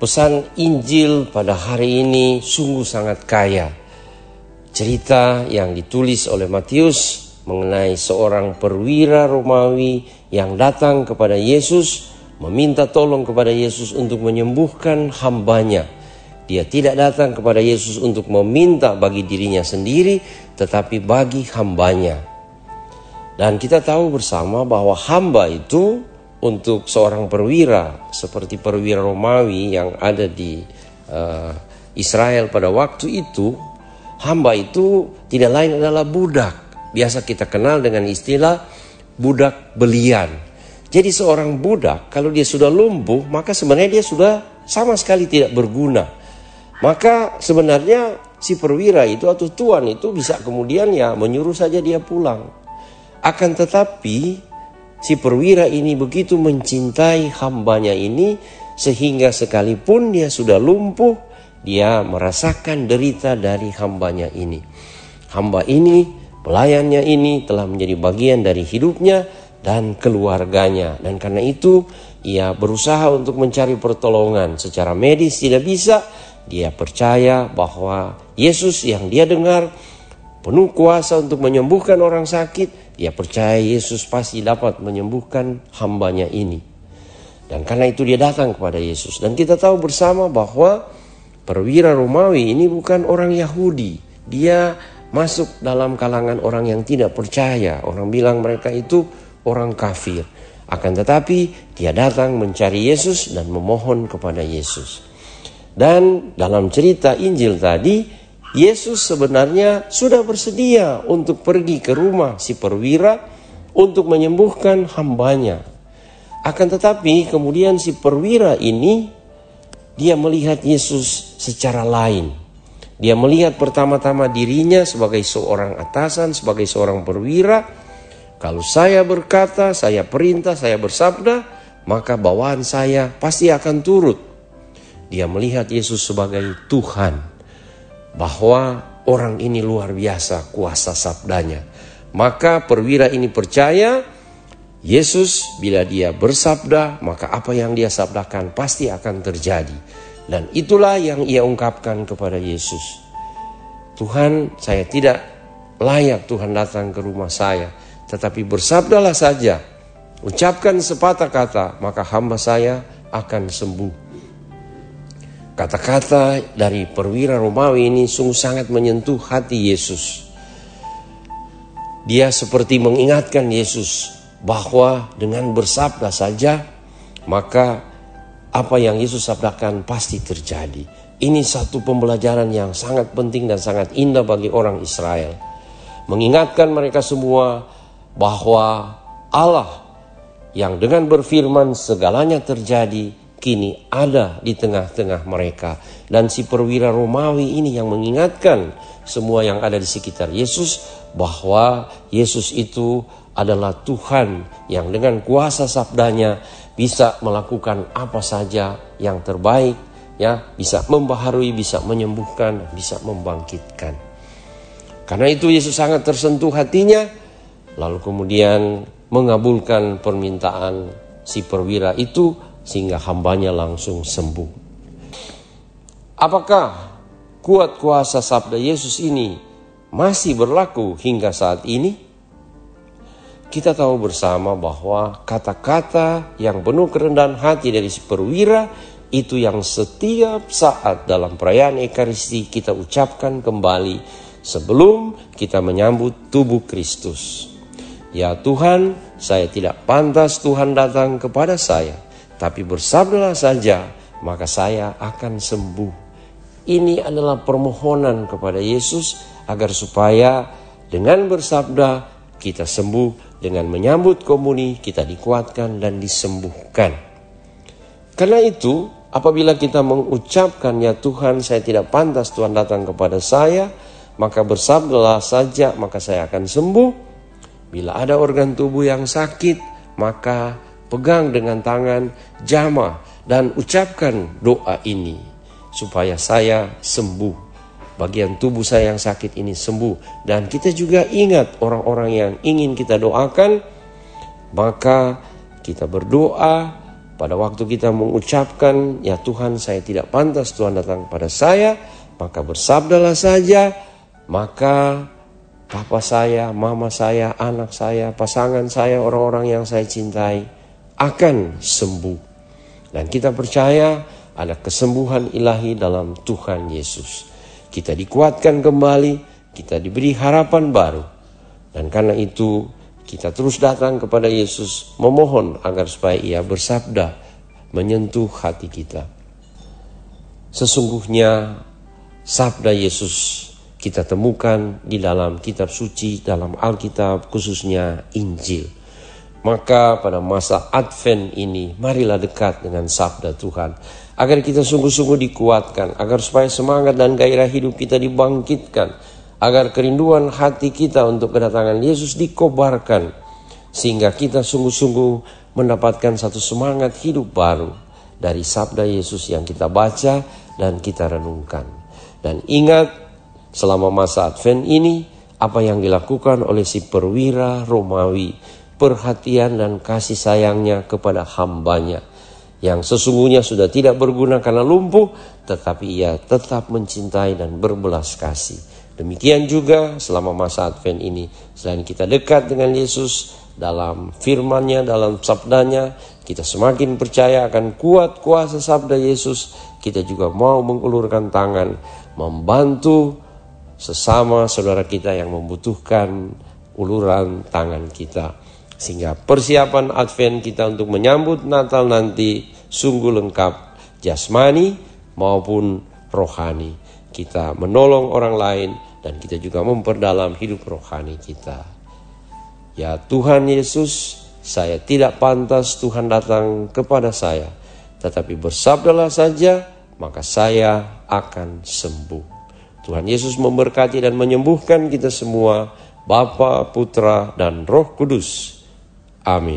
Pesan Injil pada hari ini sungguh sangat kaya. Cerita yang ditulis oleh Matius mengenai seorang perwira Romawi yang datang kepada Yesus, meminta tolong kepada Yesus untuk menyembuhkan hambanya. Dia tidak datang kepada Yesus untuk meminta bagi dirinya sendiri, tetapi bagi hambanya. Dan kita tahu bersama bahwa hamba itu untuk seorang perwira seperti perwira Romawi yang ada di Israel pada waktu itu, hamba itu tidak lain adalah budak. Biasa kita kenal dengan istilah budak belian. Jadi seorang budak kalau dia sudah lumpuh, maka sebenarnya dia sudah sama sekali tidak berguna. Maka sebenarnya si perwira itu atau tuan itu bisa kemudian ya menyuruh saja dia pulang. Akan tetapi si perwira ini begitu mencintai hambanya ini sehingga sekalipun dia sudah lumpuh, dia merasakan derita dari hambanya ini. Hamba ini, pelayannya ini telah menjadi bagian dari hidupnya dan keluarganya. Dan karena itu ia berusaha untuk mencari pertolongan. Secara medis tidak bisa, dia percaya bahwa Yesus yang dia dengar penuh kuasa untuk menyembuhkan orang sakit. Dia percaya Yesus pasti dapat menyembuhkan hambanya ini. Dan karena itu dia datang kepada Yesus. Dan kita tahu bersama bahwa perwira Romawi ini bukan orang Yahudi. Dia masuk dalam kalangan orang yang tidak percaya. Orang bilang mereka itu orang kafir. Akan tetapi dia datang mencari Yesus dan memohon kepada Yesus. Dan dalam cerita Injil tadi, Yesus sebenarnya sudah bersedia untuk pergi ke rumah si perwira untuk menyembuhkan hambanya. Akan tetapi kemudian si perwira ini dia melihat Yesus secara lain. Dia melihat pertama-tama dirinya sebagai seorang atasan, sebagai seorang perwira. Kalau saya berkata, saya perintah, saya bersabda, maka bawaan saya pasti akan turut. Dia melihat Yesus sebagai Tuhan. Bahwa orang ini luar biasa kuasa sabdanya. Maka perwira ini percaya Yesus bila dia bersabda, maka apa yang dia sabdakan pasti akan terjadi. Dan itulah yang ia ungkapkan kepada Yesus. Tuhan, saya tidak layak Tuhan datang ke rumah saya, tetapi bersabdalah saja, ucapkan sepatah kata, maka hamba saya akan sembuh. Kata-kata dari perwira Romawi ini sungguh sangat menyentuh hati Yesus. Dia seperti mengingatkan Yesus bahwa dengan bersabda saja, maka apa yang Yesus sabdakan pasti terjadi. Ini satu pembelajaran yang sangat penting dan sangat indah bagi orang Israel. Mengingatkan mereka semua bahwa Allah yang dengan berfirman segalanya terjadi, kini ada di tengah-tengah mereka. Dan si perwira Romawi ini yang mengingatkan semua yang ada di sekitar Yesus bahwa Yesus itu adalah Tuhan yang dengan kuasa sabdanya bisa melakukan apa saja yang terbaik, ya, bisa membaharui, bisa menyembuhkan, bisa membangkitkan. Karena itu Yesus sangat tersentuh hatinya, lalu kemudian mengabulkan permintaan si perwira itu sehingga hambanya langsung sembuh. Apakah kuat kuasa sabda Yesus ini masih berlaku hingga saat ini? Kita tahu bersama bahwa kata-kata yang penuh kerendahan hati dari si perwira itu yang setiap saat dalam perayaan Ekaristi kita ucapkan kembali sebelum kita menyambut tubuh Kristus. Ya Tuhan, saya tidak pantas Tuhan datang kepada saya, tapi bersabdalah saja, maka saya akan sembuh. Ini adalah permohonan kepada Yesus agar supaya dengan bersabda kita sembuh, dengan menyambut komuni kita dikuatkan dan disembuhkan. Karena itu apabila kita mengucapkan, ya Tuhan saya tidak pantas Tuhan datang kepada saya, maka bersabdalah saja maka saya akan sembuh. Bila ada organ tubuh yang sakit, maka pegang dengan tangan, jamah dan ucapkan doa ini supaya saya sembuh. Bagian tubuh saya yang sakit ini sembuh. Dan kita juga ingat orang-orang yang ingin kita doakan, maka kita berdoa Pada waktu kita mengucapkan, ya Tuhan, saya tidak pantas Tuhan datang pada saya, maka bersabdalah saja, maka papa saya, mama saya, anak saya, pasangan saya, orang-orang yang saya cintai akan sembuh. Dan kita percaya ada kesembuhan ilahi dalam Tuhan Yesus. Kita dikuatkan kembali, kita diberi harapan baru. Dan karena itu kita terus datang kepada Yesus memohon agar supaya Ia bersabda menyentuh hati kita. Sesungguhnya sabda Yesus kita temukan di dalam kitab suci, dalam Alkitab, khususnya Injil. Maka pada masa Advent ini, marilah dekat dengan sabda Tuhan, agar kita sungguh-sungguh dikuatkan, agar supaya semangat dan gairah hidup kita dibangkitkan, agar kerinduan hati kita untuk kedatangan Yesus dikobarkan, sehingga kita sungguh-sungguh mendapatkan satu semangat hidup baru dari sabda Yesus yang kita baca dan kita renungkan. Dan ingat, selama masa Advent ini, apa yang dilakukan oleh si perwira Romawi, perhatian dan kasih sayangnya kepada hambanya, yang sesungguhnya sudah tidak berguna karena lumpuh, tetapi ia tetap mencintai dan berbelas kasih. Demikian juga selama masa Advent ini, selain kita dekat dengan Yesus dalam firman-Nya, dalam sabdanya, kita semakin percaya akan kuat kuasa sabda Yesus. Kita juga mau mengulurkan tangan, membantu sesama saudara kita yang membutuhkan uluran tangan kita. Sehingga persiapan Advent kita untuk menyambut Natal nanti sungguh lengkap, jasmani maupun rohani. Kita menolong orang lain dan kita juga memperdalam hidup rohani kita. Ya Tuhan Yesus, saya tidak pantas Tuhan datang kepada saya, tetapi bersabdalah saja, maka saya akan sembuh. Tuhan Yesus memberkati dan menyembuhkan kita semua, Bapa, Putra, dan Roh Kudus. Amin.